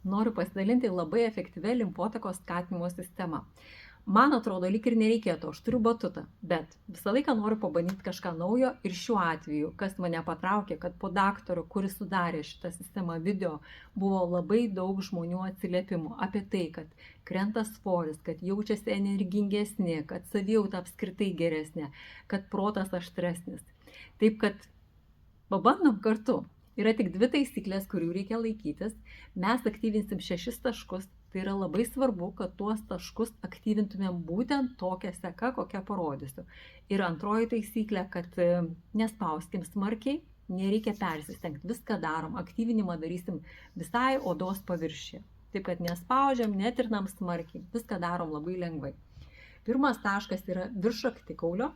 noriu pasidalinti labai efektyvia limfotakos skatinimo sistema. Man atrodo, lyg ir nereikėtų, aš turiu batutą, bet visą laiką noriu pabandyti kažką naujo ir šiuo atveju, kas mane patraukė, kad po daktaro, kuris sudarė šitą sistemą video, buvo labai daug žmonių atsiliepimų apie tai, kad krenta svoris, kad jaučiasi energingesnė, kad savijauta apskritai geresnė, kad protas aštresnis. Taip kad pabandom kartu. Yra tik 2 taisyklės, kurių reikia laikytis. Mes aktyvinsim 6 taškus. Tai yra labai svarbu, kad tuos taškus aktyvintumėm būtent tokią seką, kokią parodysiu. Ir antroji taisyklė, kad nespauskim smarkiai, nereikia persistengti. Viską darom. Aktyvinimą darysim visai odos paviršiuje. Taip, kad nespaudžiam, netirnam smarkiai. Viską darom labai lengvai. Pirmas taškas yra virš raktikaulio.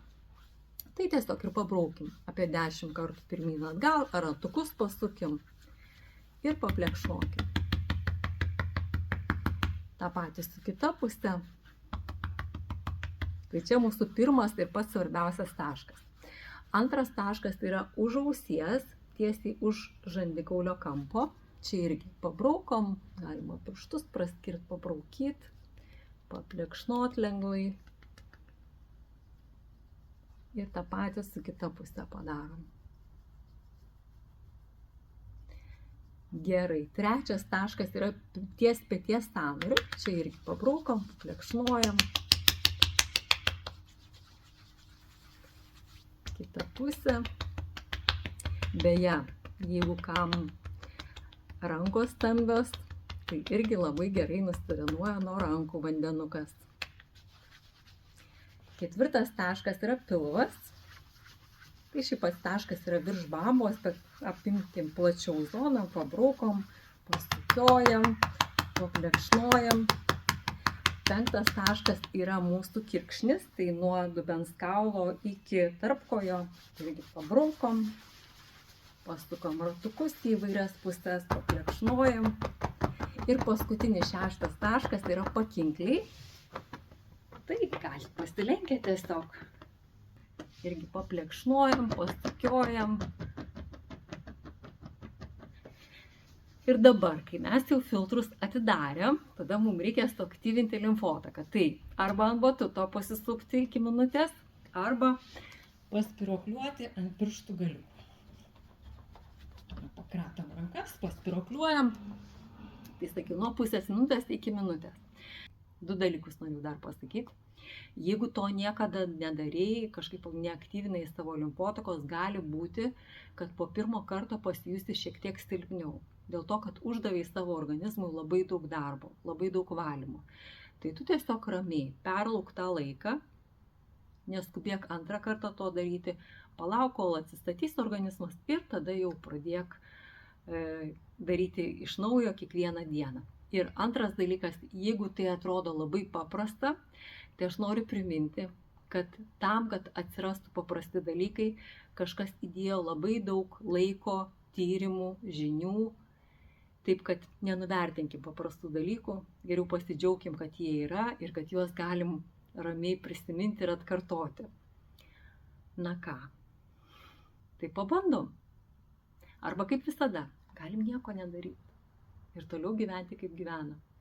Tai tiesiog ir pabraukim apie 10 kartų pirmyn atgal, ar ratukus pasukim ir paplekšnokim. Ta patį su kita pusė. Tai čia mūsų pirmas ir pats svarbiausias taškas. Antras taškas yra už ausies, tiesiai už žandikaulio kampo. Čia irgi pabraukom, galima pirštus praskirt, pabraukyt, paplekšnot lengvai. Ir tą patį su kita pusė padarom. Gerai. Trečias taškas yra ties peties sąnariu. Čia irgi pabraukom, plekšnuojam. Kita pusė. Beje, jeigu kam rankos stambios, tai irgi labai gerai nusitrenuoja nuo rankų vandenukas. Ketvirtas taškas yra pilvas. Tai šį pats taškas yra virš bambos, bet apimkim plačiau zoną, pabraukom, pasukiojam, paplekšnojam. Penktas taškas yra mūsų kirkšnis, tai nuo dubens kaulo iki tarpkojo, taigi pabraukom, pasukom ratukus į įvairias pusės, paplekšnojam. Ir paskutinis 6 taškas yra pakinkliai. Tai galite pasilenkę tiesiog. Irgi paplekšnuojam, pasukiojam. Ir dabar, kai mes jau filtrus atidarėm, tada mums reikia suaktyvinti limfotaką. Tai arba ant batuto pasisukti iki minutės, arba paspiruokliuoti ant pirštų galiukų. Pakratam rankas, paspiruokliuojam. Tai sakiau, nuo pusės minutės iki minutės. 2 dalykus noriu dar pasakyti. Jeigu to niekada nedarėjai, kažkaip neaktyvinai savo limfotakos, gali būti, kad po pirmo karto pasijusi šiek tiek silpniau. Dėl to, kad uždavei savo organizmui labai daug darbo, labai daug valymo. Tai tu tiesiog ramiai perlauk tą laiką, neskubėk antrą kartą to daryti, palauk, kol atsistatys organizmas ir tada jau pradėk daryti iš naujo kiekvieną dieną. Ir antras dalykas, jeigu tai atrodo labai paprasta, tai aš noriu priminti, kad tam, kad atsirastų paprasti dalykai, kažkas įdėjo labai daug laiko, tyrimų, žinių. Taip, kad nenuvertinkim paprastų dalykų, geriau pasidžiaugkim, kad jie yra ir kad juos galim ramiai prisiminti ir atkartoti. Na ką, tai pabandom. Arba kaip visada, galim nieko nedaryti ir toliau gyventi kaip gyvenam.